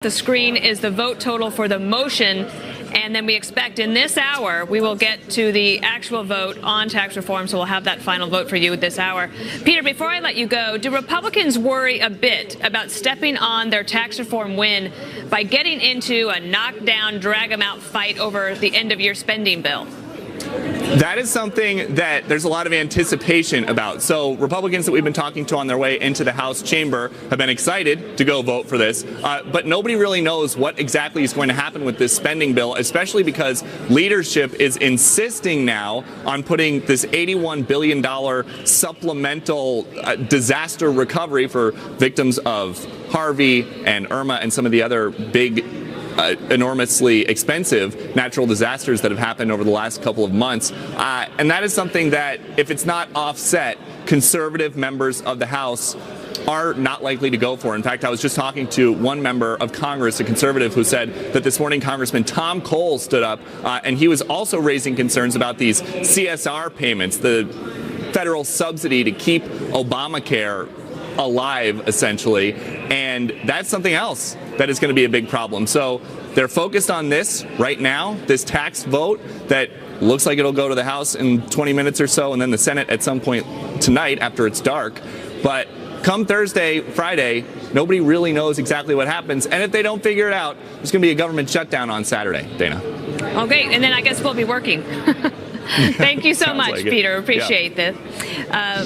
The screen is the vote total for the motion, and then we expect in this hour we will get to the actual vote on tax reform, so we'll have that final vote for you this hour. Peter, before I let you go, do Republicans worry a bit about stepping on their tax reform win by getting into a knockdown, drag-em-out fight over the end-of-year spending bill? That is something that there's a lot of anticipation about. So Republicans that we've been talking to on their way into the House chamber have been excited to go vote for this, but nobody really knows what exactly is going to happen with this spending bill, especially because leadership is insisting now on putting this $81 billion supplemental disaster recovery for victims of Harvey and Irma and some of the other big enormously expensive natural disasters that have happened over the last couple of months. And that is something that, if it's not offset, conservative members of the House are not likely to go for. In fact, I was just talking to one member of Congress, a conservative, who said that this morning Congressman Tom Cole stood up and he was also raising concerns about these CSR payments, the federal subsidy to keep Obamacare alive, essentially, and that's something else that is going to be a big problem. So they're focused on this right now, this tax vote that looks like it'll go to the House in 20 minutes or so, and then the Senate at some point tonight after it's dark. But come Thursday, Friday, nobody really knows exactly what happens, and if they don't figure it out, there's going to be a government shutdown on Saturday. Dana. Okay, and then I guess we'll be working. Thank you so much, Peter. Appreciate this.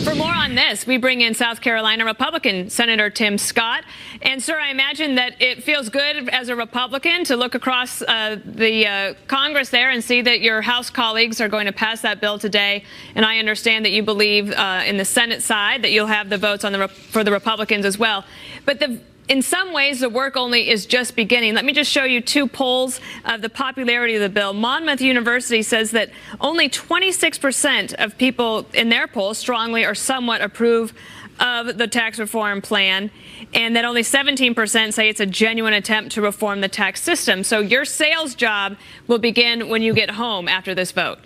For more on this, we bring in South Carolina Republican Senator Tim Scott. And, sir, I imagine that it feels good as a Republican to look across the Congress there and see that your House colleagues are going to pass that bill today. And I understand that you believe in the Senate side that you'll have the votes on for the Republicans as well. But in some ways, the work only is just beginning. Let me just show you two polls of the popularity of the bill. Monmouth University says that only 26% of people in their poll strongly or somewhat approve of the tax reform plan, and that only 17% say it's a genuine attempt to reform the tax system. So your sales job will begin when you get home after this vote.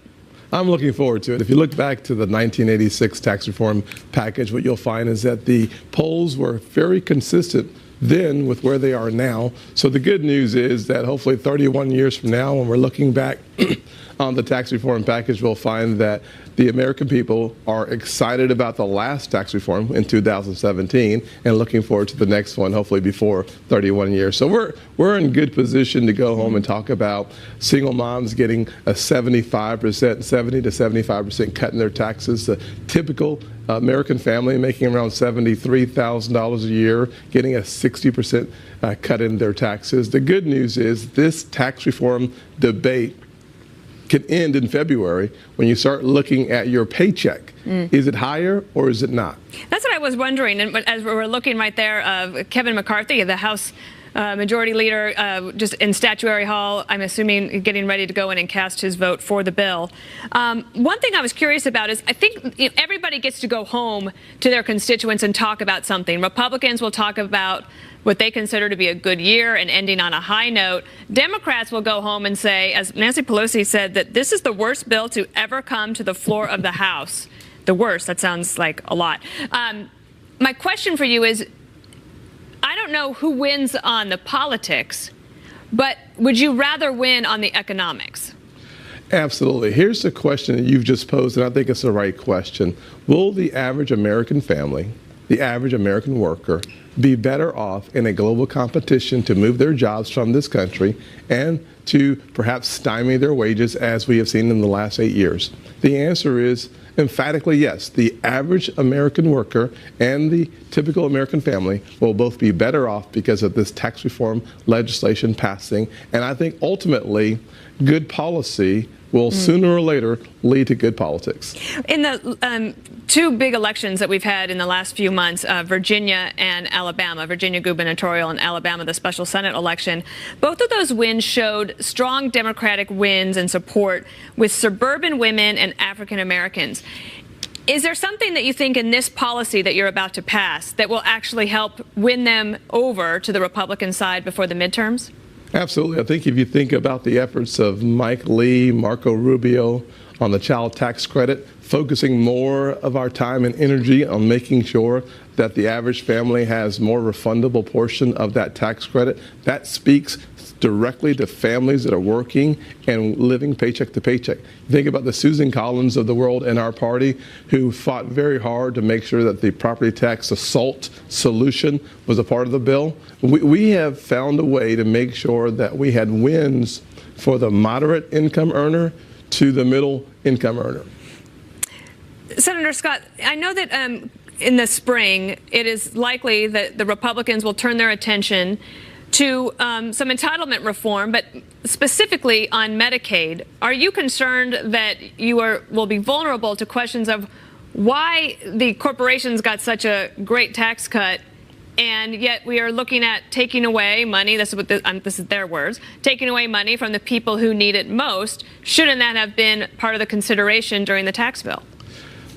I'm looking forward to it. If you look back to the 1986 tax reform package, what you'll find is that the polls were very consistent then with where they are now. So the good news is that hopefully 31 years from now, when we're looking back on the tax reform package, we'll find that the American people are excited about the last tax reform in 2017 and looking forward to the next one, hopefully before 31 years. So we're in good position to go home and talk about single moms getting a 70 to 75% cut in their taxes. The typical American family making around $73,000 a year getting a 60% cut in their taxes. The good news is this tax reform debate can end in February when you start looking at your paycheck. Is it higher or is it not? That's what I was wondering. And as we're looking right there, Kevin McCarthy, the House Majority Leader, just in Statuary Hall, I'm assuming getting ready to go in and cast his vote for the bill. One thing I was curious about is I think everybody gets to go home to their constituents and talk about something. Republicans will talk about what they consider to be a good year and ending on a high note. Democrats will go home and say, as Nancy Pelosi said, that this is the worst bill to ever come to the floor of the House. The worst, that sounds like a lot. My question for you is, I don't know who wins on the politics, but would you rather win on the economics? Absolutely. Here's the question that you've just posed, and I think it's the right question. Will the average American family, the average American worker, be better off in a global competition to move their jobs from this country and to perhaps stymie their wages as we have seen in the last 8 years? The answer is emphatically yes. The average American worker and the typical American family will both be better off because of this tax reform legislation passing. And I think ultimately good policy will sooner or later lead to good politics. In the two big elections that we've had in the last few months, Virginia and Alabama, Virginia gubernatorial and Alabama, the special Senate election, both of those wins showed strong Democratic wins and support with suburban women and African Americans. Is there something that you think in this policy that you're about to pass that will actually help win them over to the Republican side before the midterms? Absolutely. I think if you think about the efforts of Mike Lee, Marco Rubio on the child tax credit, focusing more of our time and energy on making sure that the average family has more refundable portion of that tax credit. That speaks directly to families that are working and living paycheck to paycheck. Think about the Susan Collins of the world in our party who fought very hard to make sure that the property tax assault solution was a part of the bill. We have found a way to make sure that we had wins for the moderate income earner to the middle income earner. Senator Scott, I know that in the spring, it is likely that the Republicans will turn their attention to some entitlement reform, but specifically on Medicaid. Are you concerned that you will be vulnerable to questions of why the corporations got such a great tax cut, and yet we are looking at taking away money, this is their words, taking away money from the people who need it most? Shouldn't that have been part of the consideration during the tax bill?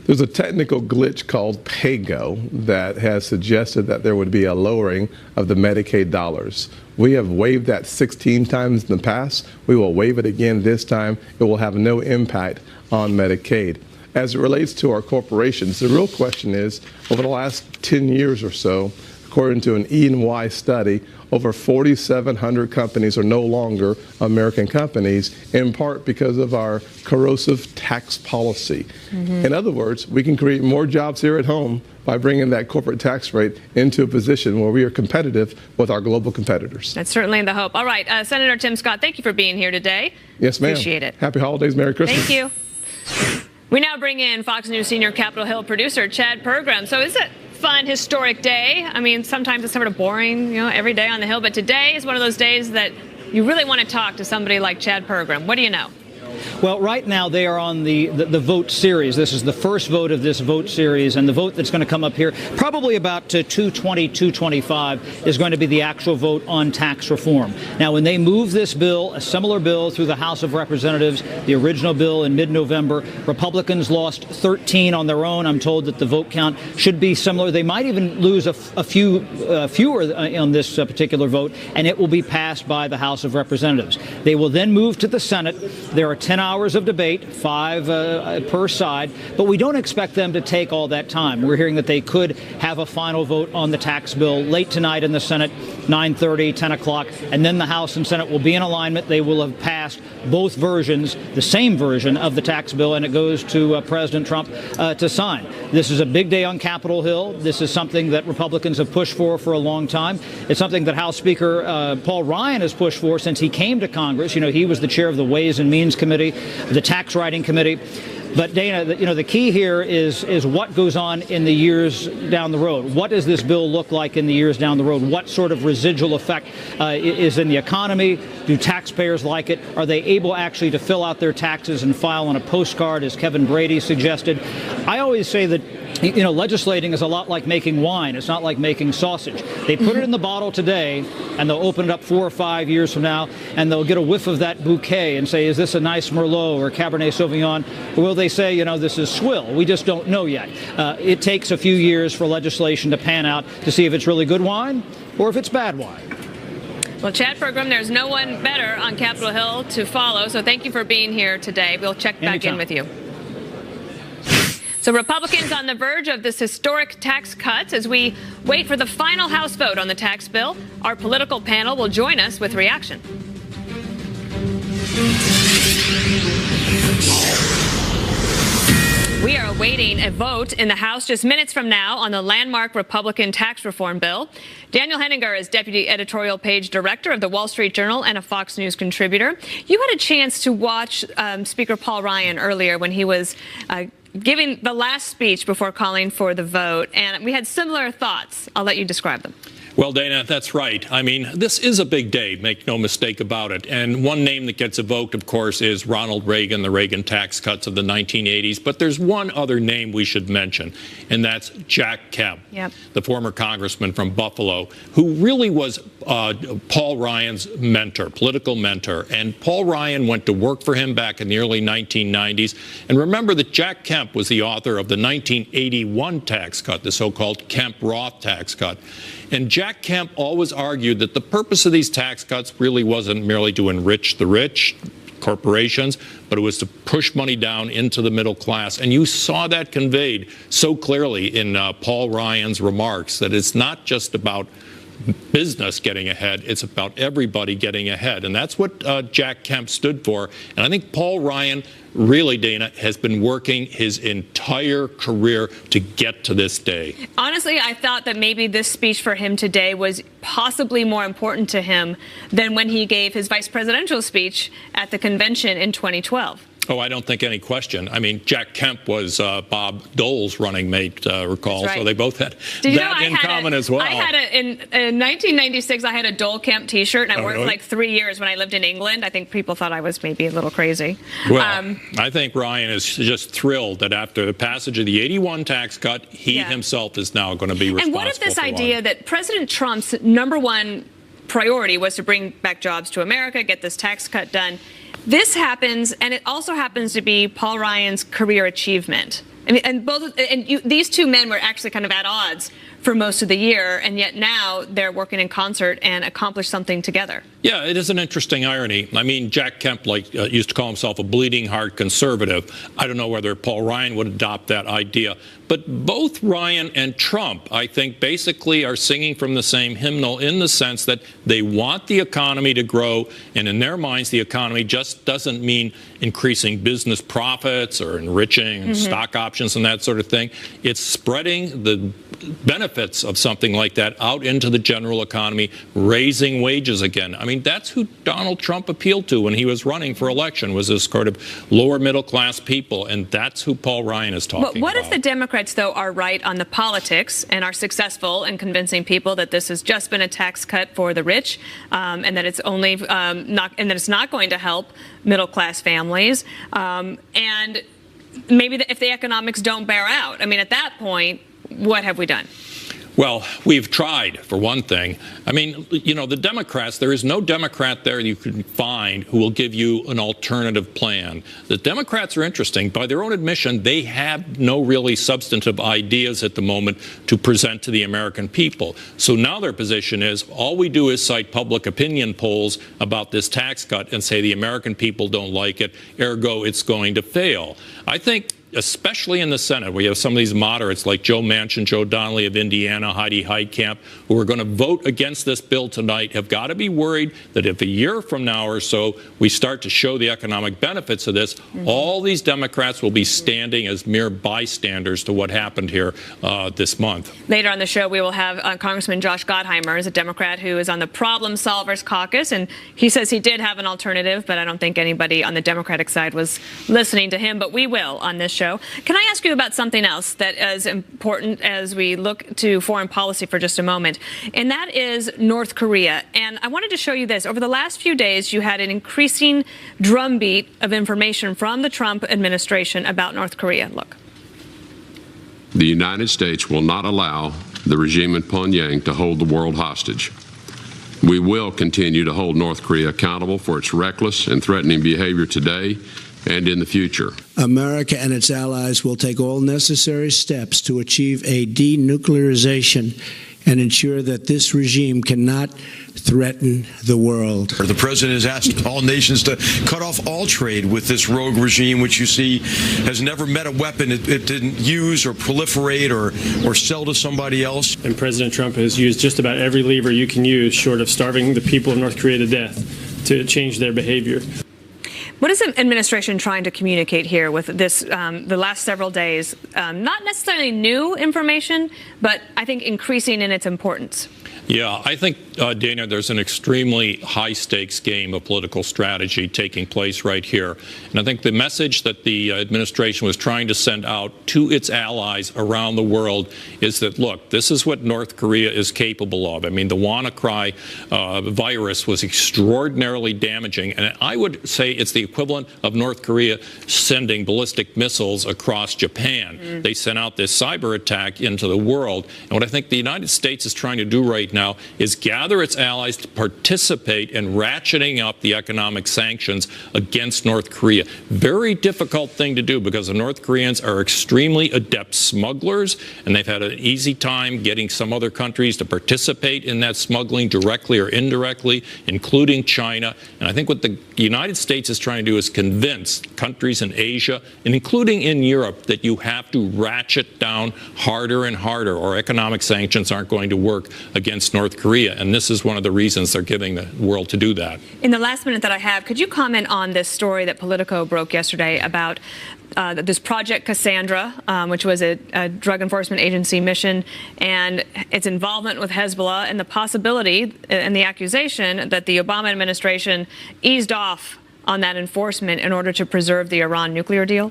There's a technical glitch called PAYGO that has suggested that there would be a lowering of the Medicaid dollars. We have waived that 16 times in the past. We will waive it again this time. It will have no impact on Medicaid. As it relates to our corporations, the real question is, over the last 10 years or so, according to an E&Y study, over 4,700 companies are no longer American companies, in part because of our corrosive tax policy. In other words, we can create more jobs here at home by bringing that corporate tax rate into a position where we are competitive with our global competitors. That's certainly the hope. All right, Senator Tim Scott, thank you for being here today. Yes, ma'am. Appreciate it. Happy holidays. Merry Christmas. Thank you. We now bring in Fox News senior Capitol Hill producer Chad Pergram. So is it fun, historic day? I mean, sometimes it's sort of boring, every day on the Hill, but today is one of those days that you really want to talk to somebody like Chad Pergram. What do you know? Well, right now they are on the vote series. This is the first vote of this vote series, and the vote that's going to come up here, probably about 220, 225, is going to be the actual vote on tax reform. Now, when they move this bill, a similar bill, through the House of Representatives, the original bill in mid-November, Republicans lost 13 on their own. I'm told that the vote count should be similar. They might even lose a few fewer on this particular vote, and it will be passed by the House of Representatives. They will then move to the Senate. There are 10 hours of debate, 5 per side, but we don't expect them to take all that time. We're hearing that they could have a final vote on the tax bill late tonight in the Senate, 9:30, 10 o'clock, and then the House and Senate will be in alignment. They will have passed both versions, the same version of the tax bill, and it goes to President Trump to sign. This is a big day on Capitol Hill. This is something that Republicans have pushed for a long time. It's something that House Speaker Paul Ryan has pushed for since he came to Congress. He was the chair of the Ways and Means Committee, the Tax Writing Committee. But Dana, the key here is what goes on in the years down the road. What does this bill look like in the years down the road? What sort of residual effect is in the economy? Do taxpayers like it? Are they able actually to fill out their taxes and file on a postcard, as Kevin Brady suggested? I always say that legislating is a lot like making wine. It's not like making sausage. They put it in the bottle today, and they'll open it up 4 or 5 years from now, and they'll get a whiff of that bouquet and say, is this a nice Merlot or Cabernet Sauvignon? Or will they say, this is swill? We just don't know yet. It takes a few years for legislation to pan out to see if it's really good wine or if it's bad wine. Well, Chad Pergram, there's no one better on Capitol Hill to follow, so thank you for being here today. We'll check back in with you. So Republicans on the verge of this historic tax cuts as we wait for the final House vote on the tax bill. Our political panel will join us with reaction. We are awaiting a vote in the House just minutes from now on the landmark Republican tax reform bill. Daniel Henninger is Deputy Editorial Page Director of the Wall Street Journal and a Fox News contributor. You had a chance to watch Speaker Paul Ryan earlier when he was giving the last speech before calling for the vote, and we had similar thoughts. I'll let you describe them. Well, Dana, that's right. I mean, this is a big day, make no mistake about it. And one name that gets evoked, of course, is Ronald Reagan, the Reagan tax cuts of the 1980s. But there's one other name we should mention, and that's Jack Kemp, the former congressman from Buffalo, who really was Paul Ryan's mentor, political mentor. And Paul Ryan went to work for him back in the early 1990s. And remember that Jack Kemp was the author of the 1981 tax cut, the so-called Kemp-Roth tax cut. And Jack Kemp always argued that the purpose of these tax cuts really wasn't merely to enrich the rich, corporations, but it was to push money down into the middle class. And you saw that conveyed so clearly in Paul Ryan's remarks, that it's not just about business getting ahead, it's about everybody getting ahead. And that's what Jack Kemp stood for. And I think Paul Ryan, really, Dana, has been working his entire career to get to this day. Honestly, I thought that maybe this speech for him today was possibly more important to him than when he gave his vice presidential speech at the convention in 2012. Oh, I don't think any question. I mean, Jack Kemp was Bob Dole's running mate, recall, right. So they both had Did you that know in common as well. I had in 1996, I had a Dole Kemp T-shirt, and I wore it for like 3 years when I lived in England. I think people thought I was maybe a little crazy. Well, I think Ryan is just thrilled that after the passage of the 81 tax cut, he himself is now going to be responsible. And what if this idea that President Trump's #1 priority was to bring back jobs to America, get this tax cut done? This happens, and it also happens to be Paul Ryan's career achievement. I mean, and these two men were actually kind of at odds for most of the year, and yet now they're working in concert and accomplish something together. Yeah, it is an interesting irony. I mean, Jack Kemp used to call himself a bleeding heart conservative. I don't know whether Paul Ryan would adopt that idea. But both Ryan and Trump, I think, basically are singing from the same hymnal in the sense that they want the economy to grow, and in their minds, the economy just doesn't mean increasing business profits or enriching stock options and that sort of thing. It's spreading the benefits of something like that out into the general economy, raising wages again. I mean, that's who Donald Trump appealed to when he was running for election, was this sort of lower middle class people, and that's who Paul Ryan is talking about. But what if the Democrats, though, are right on the politics and are successful in convincing people that this has just been a tax cut for the rich, and that it's only not going to help middle class families, and maybe if the economics don't bear out? I mean, at that point, what have we done? Well, we've tried, for one thing. I mean, you know, the Democrats, there is no Democrat there you can find who will give you an alternative plan. The Democrats are interesting. By their own admission, they have no really substantive ideas at the moment to present to the American people. So now their position is, all we do is cite public opinion polls about this tax cut and say the American people don't like it, ergo it's going to fail. I think, especially in the Senate, where you have some of these moderates like Joe Manchin, Joe Donnelly of Indiana, Heidi Heitkamp, who are going to vote against this bill tonight, have got to be worried that if a year from now or so we start to show the economic benefits of this, all these Democrats will be standing as mere bystanders to what happened here this month. Later on the show, we will have Congressman Josh Gottheimer, is a Democrat who is on the Problem Solvers Caucus, and he says he did have an alternative, but I don't think anybody on the Democratic side was listening to him, but we will on this show. Can I ask you about something else that is important as we look to foreign policy for just a moment? And that is North Korea. And I wanted to show you this. Over the last few days, you had an increasing drumbeat of information from the Trump administration about North Korea. Look. The United States will not allow the regime in Pyongyang to hold the world hostage. We will continue to hold North Korea accountable for its reckless and threatening behavior today and in the future. America and its allies will take all necessary steps to achieve a denuclearization and ensure that this regime cannot threaten the world. The president has asked all nations to cut off all trade with this rogue regime, which you see has never met a weapon it didn't use or proliferate or sell to somebody else. And President Trump has used just about every lever you can use, short of starving the people of North Korea to death, to change their behavior. What is the administration trying to communicate here with this, the last several days? Not necessarily new information, but I think increasing in its importance. Yeah, I think, Dana, there's an extremely high-stakes game of political strategy taking place right here. And I think the message that the administration was trying to send out to its allies around the world is that, look, this is what North Korea is capable of. I mean, the WannaCry virus was extraordinarily damaging. And I would say it's the equivalent of North Korea sending ballistic missiles across Japan. They sent out this cyber attack into the world. And what I think the United States is trying to do right now is gather gather its allies to participate in ratcheting up the economic sanctions against North Korea. Very difficult thing to do because the North Koreans are extremely adept smugglers, and they've had an easy time getting some other countries to participate in that smuggling directly or indirectly, including China. And I think what the United States is trying to do is convince countries in Asia, and including in Europe, that you have to ratchet down harder and harder, or economic sanctions aren't going to work against North Korea. And this is one of the reasons they're giving the world to do that. In the last minute that I have, could you comment on this story that Politico broke yesterday about this Project Cassandra, which was a drug enforcement agency mission, and its involvement with Hezbollah, and the possibility and the accusation that the Obama administration eased off on that enforcement in order to preserve the Iran nuclear deal?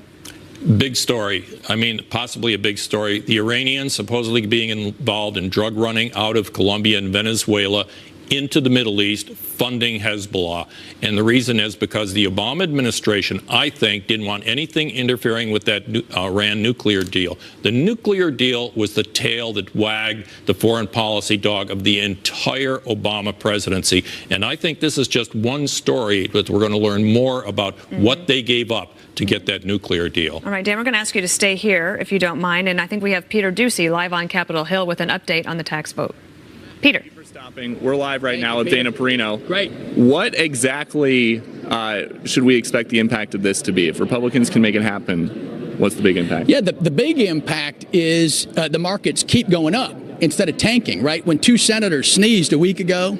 Big story. I mean, possibly a big story. The Iranians supposedly being involved in drug running out of Colombia and Venezuela into the Middle East, funding Hezbollah. And the reason is because the Obama administration, I think, didn't want anything interfering with that Iran nuclear deal. The nuclear deal was the tail that wagged the foreign policy dog of the entire Obama presidency. And I think this is just one story that we're going to learn more about what they gave up to get that nuclear deal. All right, Dan, we're going to ask you to stay here, if you don't mind. And I think we have Peter Ducey live on Capitol Hill with an update on the tax vote. Peter. We're live right now with Dana Perino. Great. What exactly should we expect the impact of this to be? If Republicans can make it happen, what's the big impact? Yeah, the big impact is the markets keep going up instead of tanking, right? When two senators sneezed a week ago,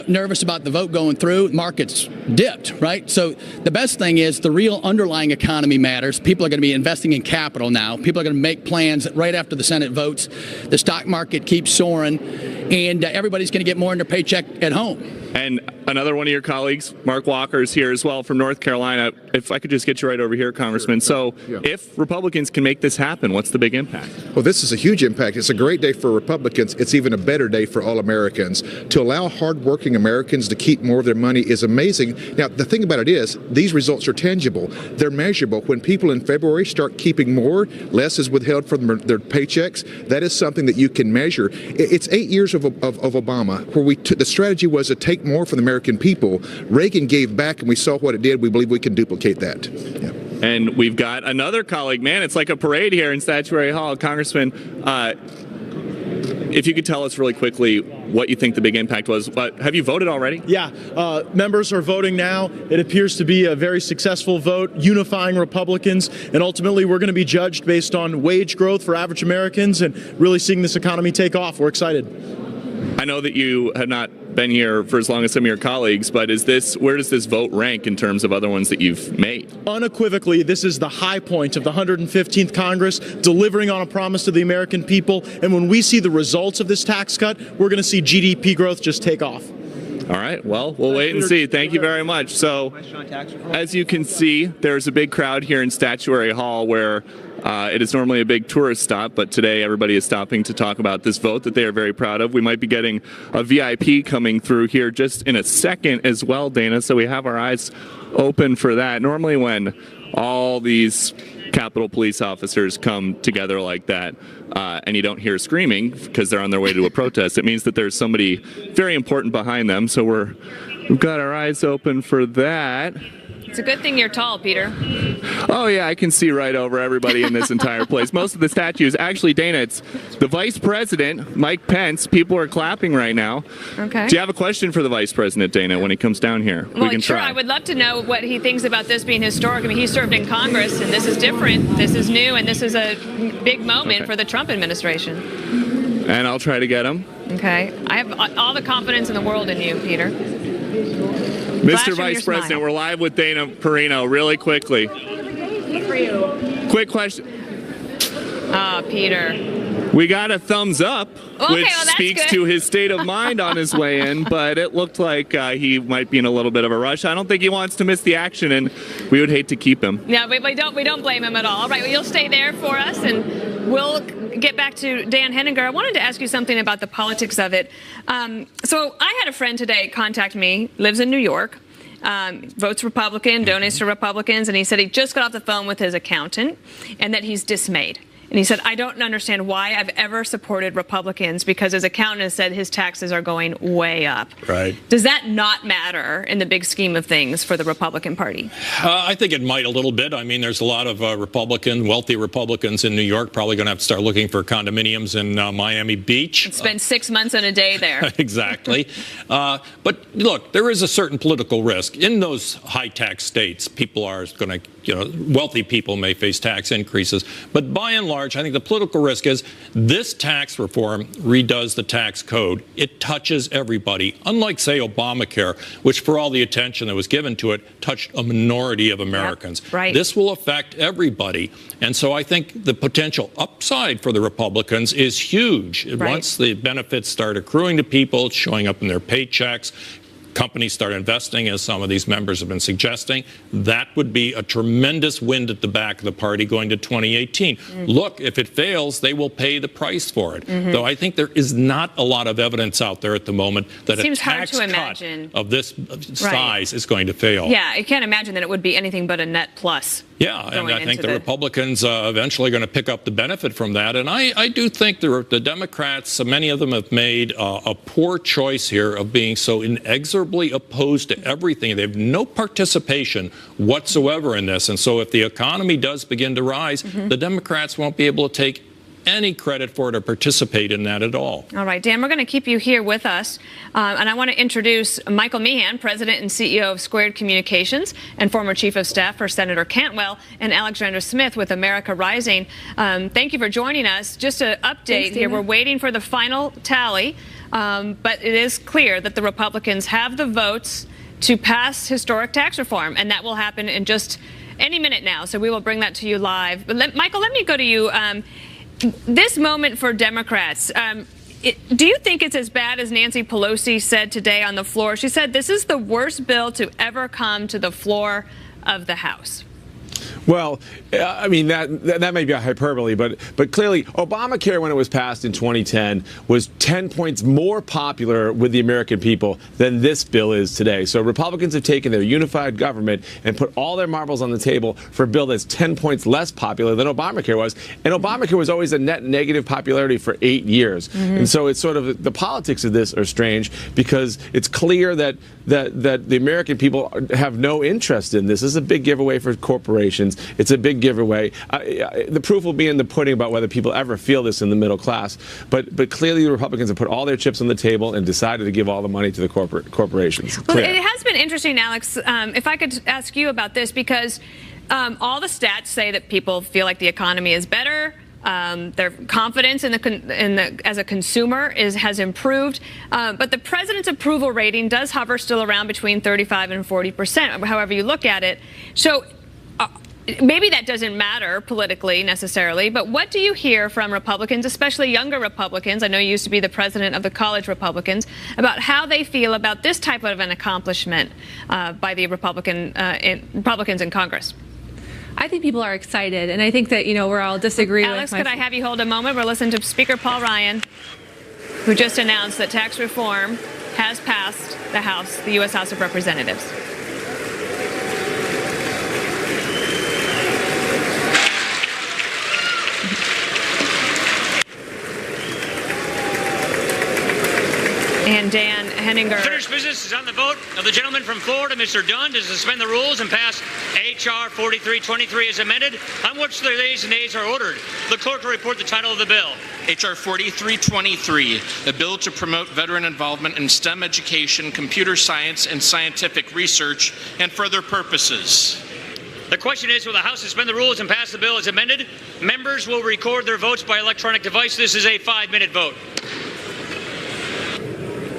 nervous about the vote going through, markets dipped, right? So the best thing is the real underlying economy matters. People are going to be investing in capital now. People are going to make plans right after the Senate votes. The stock market keeps soaring, and everybody's going to get more in their paycheck at home. And another one of your colleagues, Mark Walker, is here as well from North Carolina. If I could just get you right over here, Congressman. So if Republicans can make this happen, what's the big impact? Well, this is a huge impact. It's a great day for Republicans. It's even a better day for all Americans. To allow hardworking Americans to keep more of their money is amazing. Now, the thing about it is, these results are tangible. They're measurable. When people in February start keeping more, less is withheld from their paychecks. That is something that you can measure. It's 8 years of Obama, where the strategy was to take more from the American people. Reagan gave back, and we saw what it did. We believe we can duplicate that. Yeah. And we've got another colleague. Man, it's like a parade here in Statuary Hall. Congressman, if you could tell us really quickly what you think the big impact was. Have you voted already? Yeah, members are voting now. It appears to be a very successful vote, unifying Republicans, and ultimately we're going to be judged based on wage growth for average Americans and really seeing this economy take off. We're excited. I know that you have not been here for as long as some of your colleagues, but where does this vote rank in terms of other ones that you've made? Unequivocally, this is the high point of the 115th Congress, delivering on a promise to the American people. And when we see the results of this tax cut, we're going to see GDP growth just take off. All right. Well, we'll wait and see. Thank you very much. So, as you can see, there's a big crowd here in Statuary Hall where it is normally a big tourist stop, but today everybody is stopping to talk about this vote that they are very proud of. We might be getting a VIP coming through here just in a second as well, Dana, so we have our eyes open for that. Normally when all these Capitol Police officers come together like that and you don't hear screaming because they're on their way to a protest, it means that there's somebody very important behind them, so we've got our eyes open for that. It's a good thing you're tall, Peter. Oh, yeah, I can see right over everybody in this entire place. Most of the statues, actually, Dana, it's the Vice President, Mike Pence. People are clapping right now. Okay. Do you have a question for the Vice President, Dana, when he comes down here? Well, we can sure. try. I would love to know what he thinks about this being historic. I mean, he served in Congress, and this is different. This is new, and this is a big moment for the Trump administration. And I'll try to get him. Okay. I have all the confidence in the world in you, Peter. Mr. Vice President, we're live with Dana Perino. Really quickly. Quick question. Peter. We got a thumbs up, which well, speaks to his state of mind on his way in, but it looked like he might be in a little bit of a rush. I don't think he wants to miss the action, and we would hate to keep him. Yeah, we don't blame him at all. All right, well, you'll stay there for us, and we'll get back to Dan Henninger. I wanted to ask you something about the politics of it. So I had a friend today contact me, lives in New York, votes Republican, donates to Republicans, and he said he just got off the phone with his accountant and that he's dismayed. And he said, I don't understand why I've ever supported Republicans, because his accountant has said his taxes are going way up. Right. Does that not matter in the big scheme of things for the Republican Party? I think it might a little bit. I mean, there's a lot of wealthy Republicans in New York probably going to have to start looking for condominiums in Miami Beach. And spend 6 months and a day there. Exactly. But look, there is a certain political risk. In those high tax states, people are going to, wealthy people may face tax increases. But by and large, I think the political risk is this tax reform redoes the tax code. It touches everybody. Unlike, say, Obamacare, which for all the attention that was given to it, touched a minority of Americans. Yep, right. This will affect everybody. And so I think the potential upside for the Republicans is huge. Right. Once the benefits start accruing to people, showing up in their paychecks, companies start investing, as some of these members have been suggesting, that would be a tremendous wind at the back of the party going to 2018. Look, if it fails, they will pay the price for it. Though I think there is not a lot of evidence out there at the moment that a tax cut of this size is going to fail. Yeah, I can't imagine that it would be anything but a net plus. Yeah, and I think the Republicans eventually are going to pick up the benefit from that. And I do think the Democrats, many of them have made a poor choice here of being so inexorably opposed to everything. They have no participation whatsoever in this. And so if the economy does begin to rise, the Democrats won't be able to take any credit for it or participate in that at all. All right, Dan, we're going to keep you here with us. And I want to introduce Michael Meehan, President and CEO of Squared Communications and former Chief of Staff for Senator Cantwell, and Alexandra Smith with America Rising. Thank you for joining us. Just an update here. We're waiting for the final tally, but it is clear that the Republicans have the votes to pass historic tax reform, and that will happen in just any minute now. So we will bring that to you live. But Michael, let me go to you. This moment for Democrats, do you think it's as bad as Nancy Pelosi said today on the floor? She said this is the worst bill to ever come to the floor of the House. Well, I mean, that may be a hyperbole, but clearly Obamacare, when it was passed in 2010, was 10 points more popular with the American people than this bill is today. So Republicans have taken their unified government and put all their marbles on the table for a bill that's 10 points less popular than Obamacare was. And Obamacare was always a net negative popularity for 8 years. And so it's sort of the politics of this are strange, because it's clear that the American people have no interest in this. This is a big giveaway for corporations. It's a big giveaway. The proof will be in the pudding about whether people ever feel this in the middle class. But clearly the Republicans have put all their chips on the table and decided to give all the money to the corporations. Well, it has been interesting, Alex, if I could ask you about this, because all the stats say that people feel like the economy is better. Their confidence as a consumer has improved, but the president's approval rating does hover still around between 35 and 40%, however you look at it. So maybe that doesn't matter politically necessarily, but what do you hear from Republicans, especially younger Republicans? I know you used to be the president of the college Republicans, about how they feel about this type of an accomplishment by the Republicans in Congress. I think people are excited, and I think that, we're all disagree Alex, with could I have you hold a moment? We're listening to Speaker Paul Ryan, who just announced that tax reform has passed the House, the U.S. House of Representatives. And Dan Henninger. Finished business is on the vote of the gentleman from Florida, Mr. Dunn, to suspend the rules and pass H.R. 4323 as amended, on which the ayes and nays are ordered. The clerk will report the title of the bill. H.R. 4323, a bill to promote veteran involvement in STEM education, computer science, and scientific research, and further purposes. The question is, will the House suspend the rules and pass the bill as amended? Members will record their votes by electronic device. This is a 5-minute vote.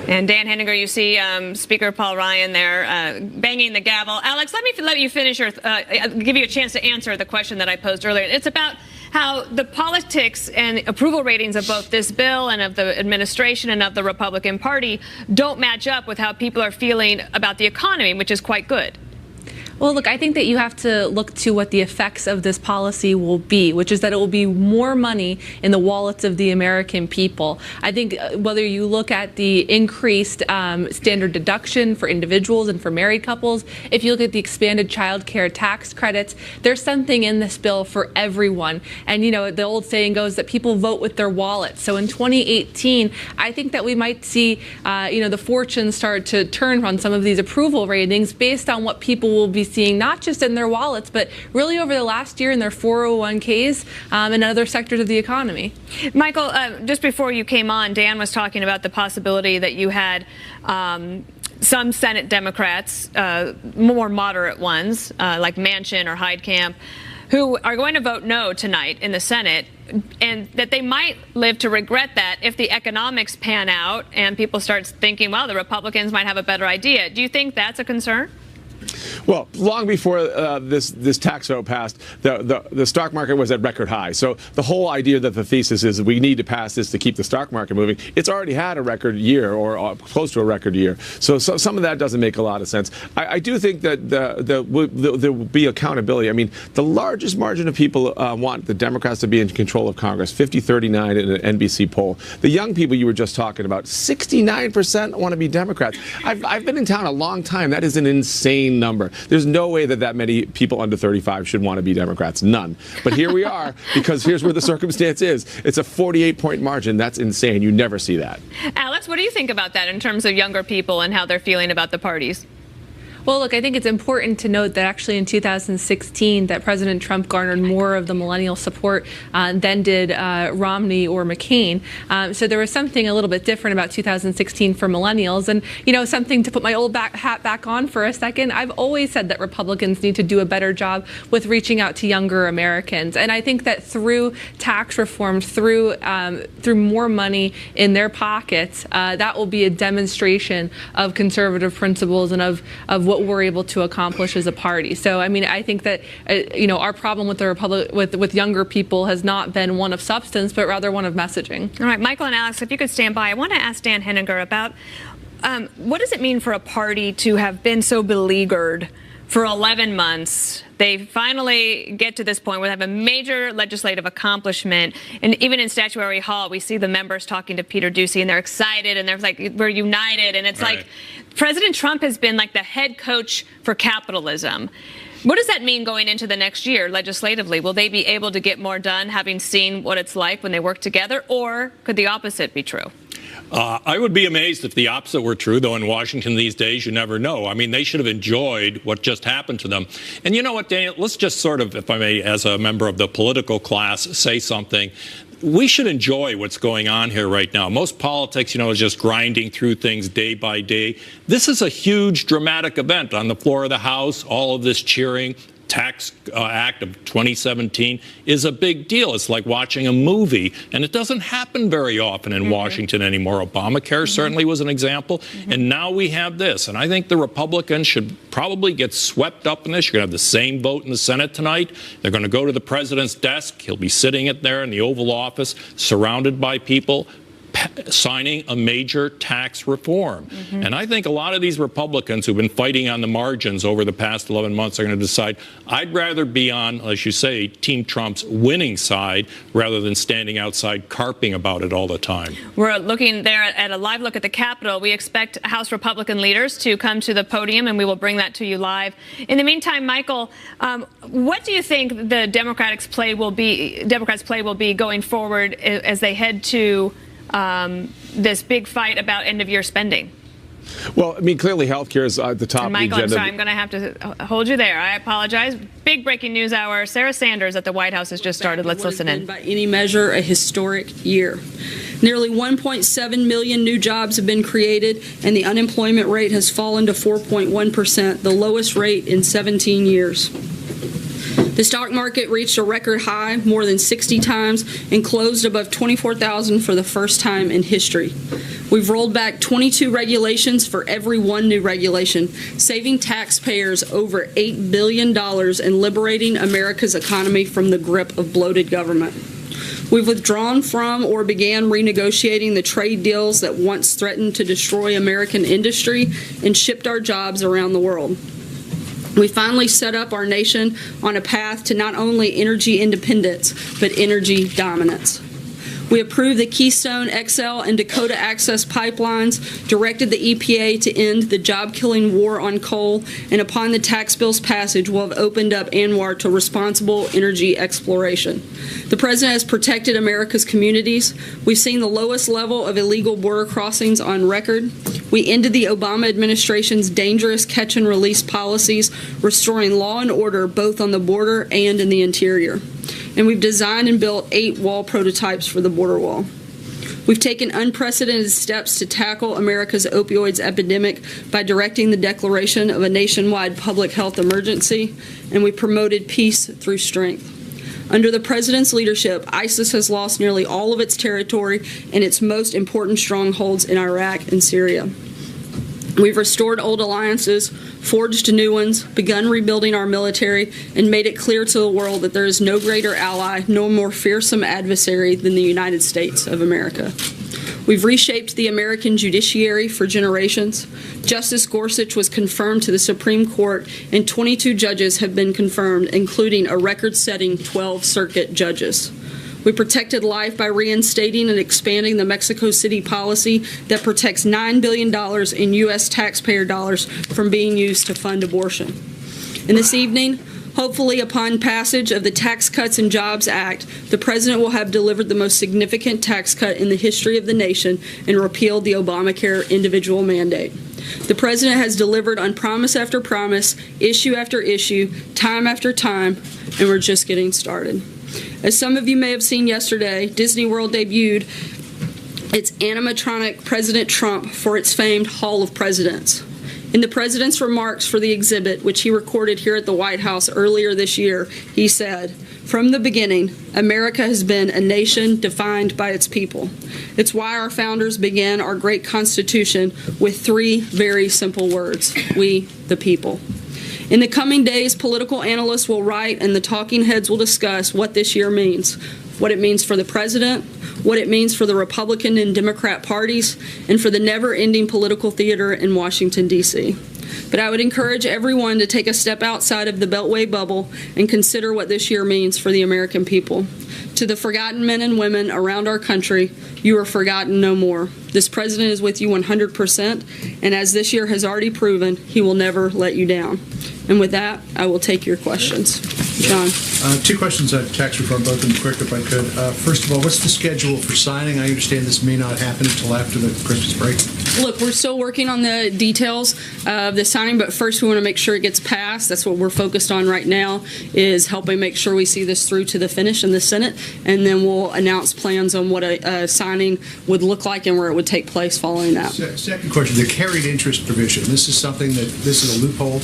And Dan Henninger, you see Speaker Paul Ryan there banging the gavel. Alex, let me let you finish give you a chance to answer the question that I posed earlier. It's about how the politics and approval ratings of both this bill and of the administration and of the Republican Party don't match up with how people are feeling about the economy, which is quite good. Well, look, I think that you have to look to what the effects of this policy will be, which is that it will be more money in the wallets of the American people. I think whether you look at the increased standard deduction for individuals and for married couples, if you look at the expanded child care tax credits, there's something in this bill for everyone. And, you know, the old saying goes that people vote with their wallets. So in 2018, I think that we might see, the fortunes start to turn on some of these approval ratings based on what people will be seeing, not just in their wallets, but really over the last year in their 401ks and other sectors of the economy. Michael, just before you came on, Dan was talking about the possibility that you had some Senate Democrats, more moderate ones, like Manchin or Heitkamp, who are going to vote no tonight in the Senate, and that they might live to regret that if the economics pan out and people start thinking, well, the Republicans might have a better idea. Do you think that's a concern? Well, long before this tax vote passed, the stock market was at record high. So the whole idea that the thesis is we need to pass this to keep the stock market moving, it's already had a record year or close to a record year. So some of that doesn't make a lot of sense. I do think that there will be accountability. I mean, the largest margin of people want the Democrats to be in control of Congress, 50-39 in an NBC poll. The young people you were just talking about, 69% want to be Democrats. I've been in town a long time. That is an insane number. There's no way that many people under 35 should want to be Democrats. None. But here we are, because here's where the circumstance is. It's a 48-point margin. That's insane. You never see that. Alex, what do you think about that in terms of younger people and how they're feeling about the parties? Well, look, I think it's important to note that actually in 2016 that President Trump garnered more of the millennial support than did Romney or McCain. So there was something a little bit different about 2016 for millennials. And, you know, something to put my old hat back on for a second, I've always said that Republicans need to do a better job with reaching out to younger Americans. And I think that through tax reform, through more money in their pockets, that will be a demonstration of conservative principles and of what we're able to accomplish as a party. So, I mean, I think that, our problem with the with younger people has not been one of substance, but rather one of messaging. All right, Michael and Alex, if you could stand by, I want to ask Dan Henninger about what does it mean for a party to have been so beleaguered for 11 months? They finally get to this point where they have a major legislative accomplishment. And even in Statuary Hall, we see the members talking to Peter Doocy, and they're excited, and they're like, we're united. And it's right. Like President Trump has been like the head coach for capitalism. What does that mean going into the next year legislatively? Will they be able to get more done having seen what it's like when they work together? Or could the opposite be true? I would be amazed if the opposite were true, though in Washington these days, you never know. I mean, they should have enjoyed what just happened to them. And you know what, Daniel, let's just sort of, if I may, as a member of the political class, say something. We should enjoy what's going on here right now. Most politics, is just grinding through things day by day. This is a huge, dramatic event on the floor of the House, all of this cheering. Tax Act of 2017 is a big deal. It's like watching a movie, and it doesn't happen very often in Washington anymore. Obamacare certainly was an example, and now we have this. And I think the Republicans should probably get swept up in this. You're going to have the same vote in the Senate tonight. They're going to go to the president's desk. He'll be sitting there in the Oval Office, surrounded by people, signing a major tax reform. And I think a lot of these Republicans who've been fighting on the margins over the past 11 months are going to decide, I'd rather be on, as you say, Team Trump's winning side rather than standing outside carping about it all the time. We're looking there at a live look at the Capitol. We expect House Republican leaders to come to the podium, and we will bring that to you live. In the meantime, Michael, what do you think the Democrats' play will be going forward as they head to this big fight about end-of-year spending? Well, I mean, clearly health care is at the top and Michael, of the agenda. I'm sorry, I'm going to have to hold you there. I apologize. Big breaking news hour. Sarah Sanders at the White House has just started. Let's listen in. By any measure, a historic year. Nearly 1.7 million new jobs have been created, and the unemployment rate has fallen to 4.1%, the lowest rate in 17 years. The stock market reached a record high more than 60 times and closed above 24,000 for the first time in history. We've rolled back 22 regulations for every one new regulation, saving taxpayers over $8 billion and liberating America's economy from the grip of bloated government. We've withdrawn from or began renegotiating the trade deals that once threatened to destroy American industry and shipped our jobs around the world. We finally set up our nation on a path to not only energy independence, but energy dominance. We approved the Keystone XL and Dakota Access pipelines, directed the EPA to end the job-killing war on coal, and upon the tax bill's passage, will have opened up ANWR to responsible energy exploration. The President has protected America's communities. We've seen the lowest level of illegal border crossings on record. We ended the Obama administration's dangerous catch-and-release policies, restoring law and order both on the border and in the interior. And we've designed and built 8 wall prototypes for the border wall. We've taken unprecedented steps to tackle America's opioids epidemic by directing the declaration of a nationwide public health emergency, and we promoted peace through strength. Under the President's leadership, ISIS has lost nearly all of its territory and its most important strongholds in Iraq and Syria. We've restored old alliances, forged new ones, begun rebuilding our military, and made it clear to the world that there is no greater ally, no more fearsome adversary than the United States of America. We've reshaped the American judiciary for generations. Justice Gorsuch was confirmed to the Supreme Court, and 22 judges have been confirmed, including a record-setting 12 circuit judges. We protected life by reinstating and expanding the Mexico City policy that protects $9 billion in U.S. taxpayer dollars from being used to fund abortion. And this evening, hopefully upon passage of the Tax Cuts and Jobs Act, the President will have delivered the most significant tax cut in the history of the nation and repealed the Obamacare individual mandate. The President has delivered on promise after promise, issue after issue, time after time, and we're just getting started. As some of you may have seen yesterday, Disney World debuted its animatronic President Trump for its famed Hall of Presidents. In the President's remarks for the exhibit, which he recorded here at the White House earlier this year, he said, "From the beginning, America has been a nation defined by its people. It's why our founders began our great Constitution with 3 very simple words: we, the people." In the coming days, political analysts will write and the talking heads will discuss what this year means, what it means for the President, what it means for the Republican and Democrat parties, and for the never-ending political theater in Washington, D.C. But I would encourage everyone to take a step outside of the Beltway bubble and consider what this year means for the American people. To the forgotten men and women around our country, you are forgotten no more. This President is with you 100%, and as this year has already proven, he will never let you down. And with that, I will take your questions. John. 2 questions on tax reform, both of them quick if I could. First of all, what's the schedule for signing? I understand this may not happen until after the Christmas break. Look, we're still working on the details of the signing, but first we want to make sure it gets passed. That's what we're focused on right now, is helping make sure we see this through to the finish in the Senate, and then we'll announce plans on what a signing would look like and where it would take place following that. Second question, the carried interest provision. This is something this is a loophole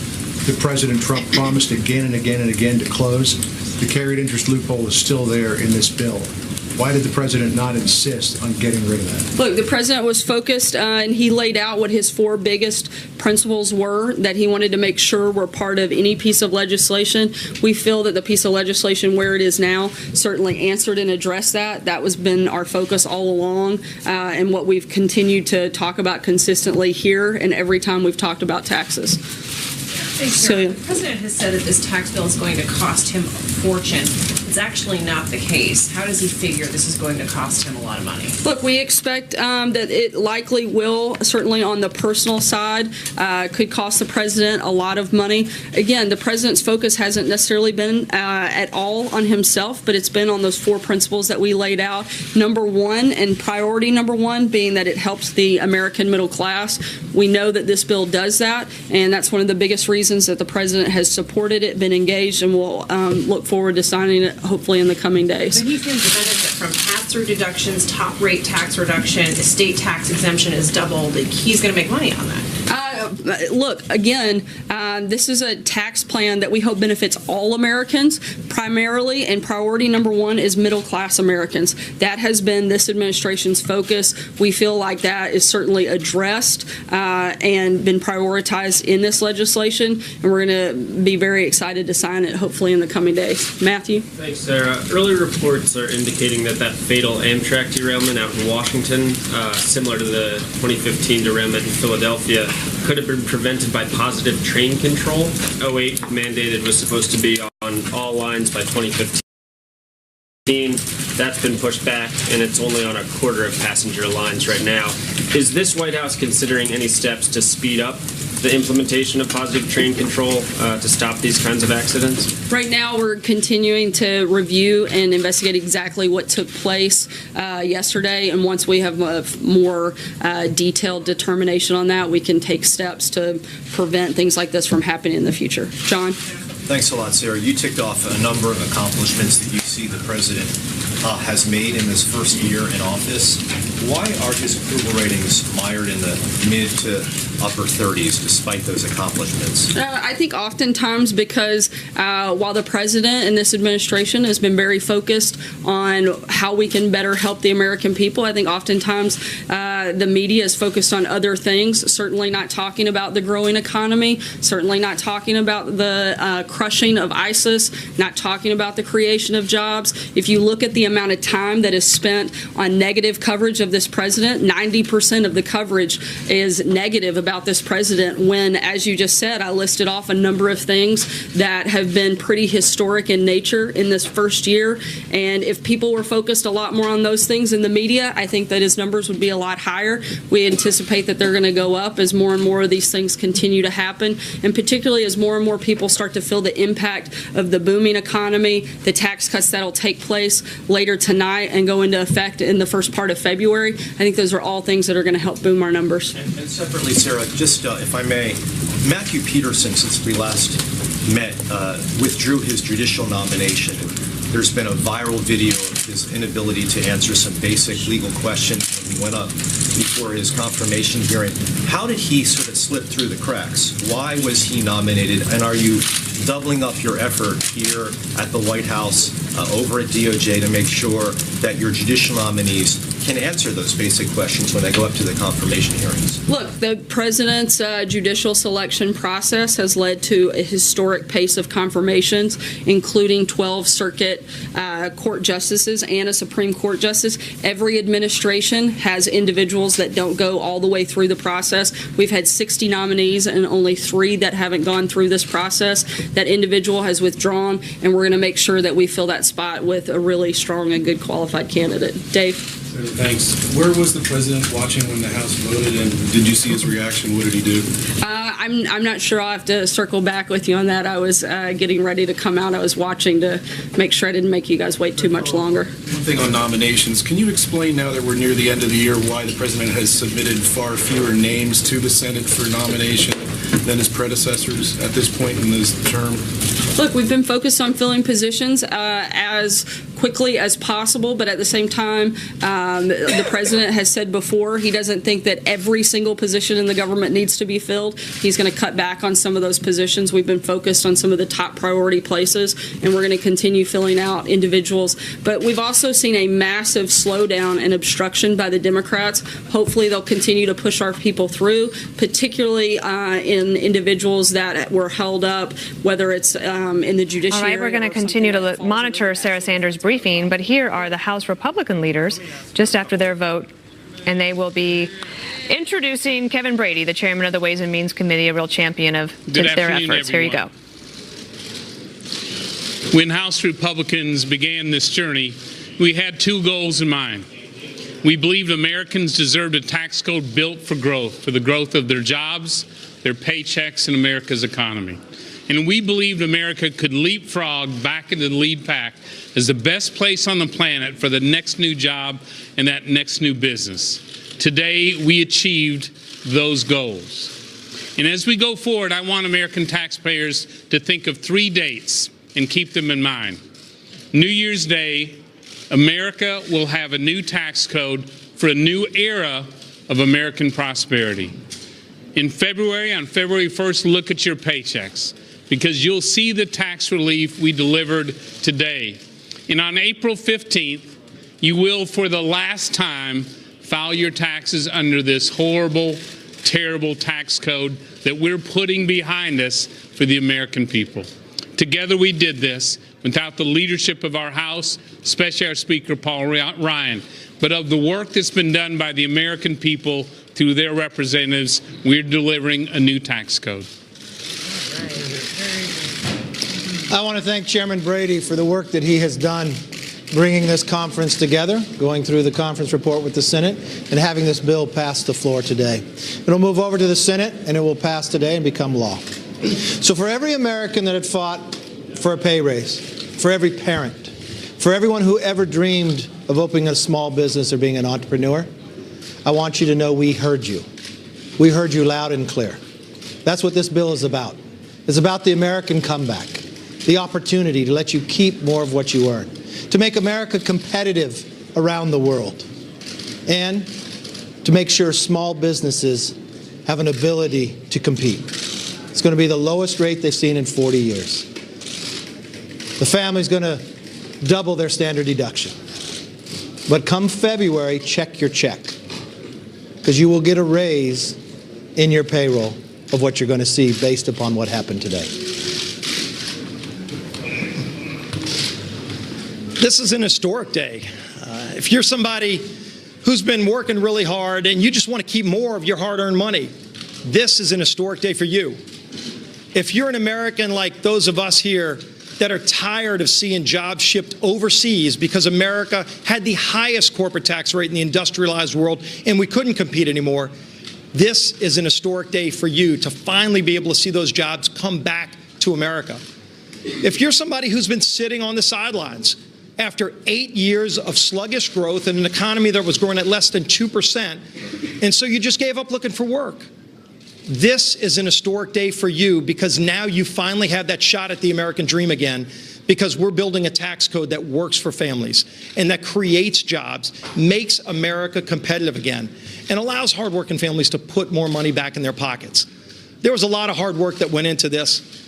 that President Trump promised again and again and again to close. The carried interest loophole is still there in this bill. Why did the President not insist on getting rid of that? Look, the President was focused and he laid out what his 4 biggest principles were that he wanted to make sure were part of any piece of legislation. We feel that the piece of legislation where it is now certainly answered and addressed that. That has been our focus all along and what we've continued to talk about consistently here and every time we've talked about taxes. The President has said that this tax bill is going to cost him a fortune. It's actually not the case. How does he figure this is going to cost him a lot of money? Look, we expect that it likely will, certainly on the personal side, could cost the President a lot of money. Again, the President's focus hasn't necessarily been at all on himself, but it's been on those 4 principles that we laid out. Number 1, and priority number 1, being that it helps the American middle class. We know that this bill does that, and that's one of the biggest reasons that the President has supported it, been engaged, and will look forward to signing it hopefully in the coming days. But he's going to benefit from pass-through deductions, top rate tax reduction, estate tax exemption is doubled. He's going to make money on that. Look, again, this is a tax plan that we hope benefits all Americans primarily, and priority number 1 is middle-class Americans. That has been this administration's focus. We feel like that is certainly addressed and been prioritized in this legislation, and we're going to be very excited to sign it hopefully in the coming days. Matthew? Thanks, Sarah. Early reports are indicating that fatal Amtrak derailment out in Washington, similar to the 2015 derailment in Philadelphia, could have been prevented by positive train control. 08 mandated was supposed to be on all lines by 2015. That's been pushed back, and it's only on a quarter of passenger lines right now. Is this White House considering any steps to speed up the implementation of positive train control to stop these kinds of accidents? Right now, we're continuing to review and investigate exactly what took place yesterday, and once we have a more detailed determination on that, we can take steps to prevent things like this from happening in the future. John? Thanks a lot, Sarah. You ticked off a number of accomplishments that you see the president has made in this first year in office. Why are his approval ratings mired in the mid to upper 30s despite those accomplishments? I think oftentimes because while the president and this administration has been very focused on how we can better help the American people, I think oftentimes the media is focused on other things, certainly not talking about the growing economy, certainly not talking about the crushing of ISIS, not talking about the creation of jobs. If you look at the amount of time that is spent on negative coverage of this president, 90% of the coverage is negative about this president when, as you just said, I listed off a number of things that have been pretty historic in nature in this first year. And if people were focused a lot more on those things in the media, I think that his numbers would be a lot higher. We anticipate that they're going to go up as more and more of these things continue to happen, and particularly as more and more people start to feel the impact of the booming economy, the tax cuts that will take place later tonight and go into effect in the first part of February. I think those are all things that are going to help boom our numbers. And separately, Sarah, just if I may, Matthew Peterson, since we last met, withdrew his judicial nomination. There's been a viral video of his inability to answer some basic legal questions when he went up before his confirmation hearing. How did he sort of slip through the cracks? Why was he nominated? And are you doubling up your effort here at the White House, over at DOJ, to make sure that your judicial nominees can answer those basic questions when they go up to the confirmation hearings? Look, the president's judicial selection process has led to a historic pace of confirmations, including 12 circuit court justices and a Supreme Court justice. Every administration has individuals that don't go all the way through the process. We've had 60 nominees and only 3 that haven't gone through this process. That individual has withdrawn, and we're going to make sure that we fill that spot with a really strong and good qualified candidate. Dave? Thanks. Where was the president watching when the House voted, and did you see his reaction? What did he do? I'm not sure. I'll have to circle back with you on that. I was getting ready to come out. I was watching to make sure I didn't make you guys wait too much longer. One thing on nominations. Can you explain, now that we're near the end of the year, why the president has submitted far fewer names to the Senate for nomination than his predecessors at this point in this term? Look, we've been focused on filling positions as quickly as possible, but at the same time, the president has said before he doesn't think that every single position in the government needs to be filled. He's going to cut back on some of those positions. We've been focused on some of the top priority places, and we're going to continue filling out individuals. But we've also seen a massive slowdown and obstruction by the Democrats. Hopefully they'll continue to push our people through, particularly in individuals that were held up, whether it's in the judiciary. All right, we're going to continue to monitor Sarah Sanders' briefing, but here are the House Republican leaders just after their vote, and they will be introducing Kevin Brady, the chairman of the Ways and Means Committee, a real champion of their efforts. Here you go. When House Republicans began this journey, we had 2 goals in mind. We believed Americans deserved a tax code built for growth, for the growth of their jobs, their paychecks, and America's economy. And we believed America could leapfrog back into the lead pack as the best place on the planet for the next new job and that next new business. Today, we achieved those goals. And as we go forward, I want American taxpayers to think of 3 dates and keep them in mind. New Year's Day, America will have a new tax code for a new era of American prosperity. In February, on February 1st, look at your paychecks, because you'll see the tax relief we delivered today. And on April 15th, you will, for the last time, file your taxes under this horrible, terrible tax code that we're putting behind us for the American people. Together we did this without the leadership of our House, especially our Speaker, Paul Ryan, but of the work that's been done by the American people through their representatives, we're delivering a new tax code. I want to thank Chairman Brady for the work that he has done bringing this conference together, going through the conference report with the Senate, and having this bill pass the floor today. It'll move over to the Senate, and it will pass today and become law. So for every American that had fought for a pay raise, for every parent, for everyone who ever dreamed of opening a small business or being an entrepreneur, I want you to know we heard you. We heard you loud and clear. That's what this bill is about. It's about the American comeback, the opportunity to let you keep more of what you earn, to make America competitive around the world, and to make sure small businesses have an ability to compete. It's going to be the lowest rate they've seen in 40 years. The family's going to double their standard deduction. But come February, check your check, because you will get a raise in your payroll of what you're going to see based upon what happened today. This is an historic day. If you're somebody who's been working really hard and you just want to keep more of your hard-earned money, this is an historic day for you. If you're an American like those of us here that are tired of seeing jobs shipped overseas because America had the highest corporate tax rate in the industrialized world and we couldn't compete anymore, this is an historic day for you to finally be able to see those jobs come back to America. If you're somebody who's been sitting on the sidelines after 8 years of sluggish growth in an economy that was growing at less than 2%, and so you just gave up looking for work, this is an historic day for you because now you finally have that shot at the American dream again, because we're building a tax code that works for families and that creates jobs, makes America competitive again, and allows hardworking families to put more money back in their pockets. There was a lot of hard work that went into this.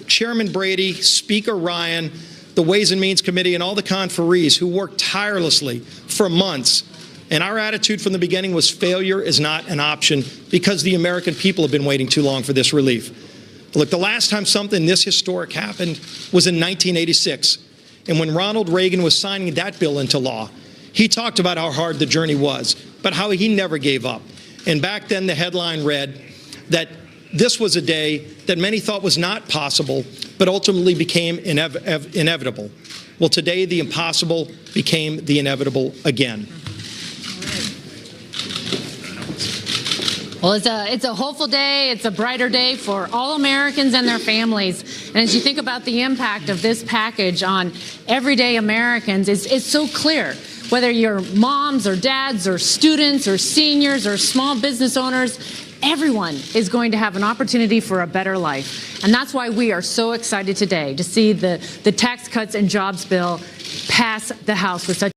Chairman Brady, Speaker Ryan, the Ways and Means Committee, and all the conferees who worked tirelessly for months. And our attitude from the beginning was failure is not an option because the American people have been waiting too long for this relief. Look, the last time something this historic happened was in 1986. And when Ronald Reagan was signing that bill into law, he talked about how hard the journey was, but how he never gave up. And back then the headline read that this was a day that many thought was not possible, but ultimately became inevitable. Well, today the impossible became the inevitable again. Well, it's a hopeful day. It's a brighter day for all Americans and their families. And as you think about the impact of this package on everyday Americans, it's so clear. Whether you're moms or dads or students or seniors or small business owners, everyone is going to have an opportunity for a better life. And that's why we are so excited today to see the Tax Cuts and Jobs bill pass the House with such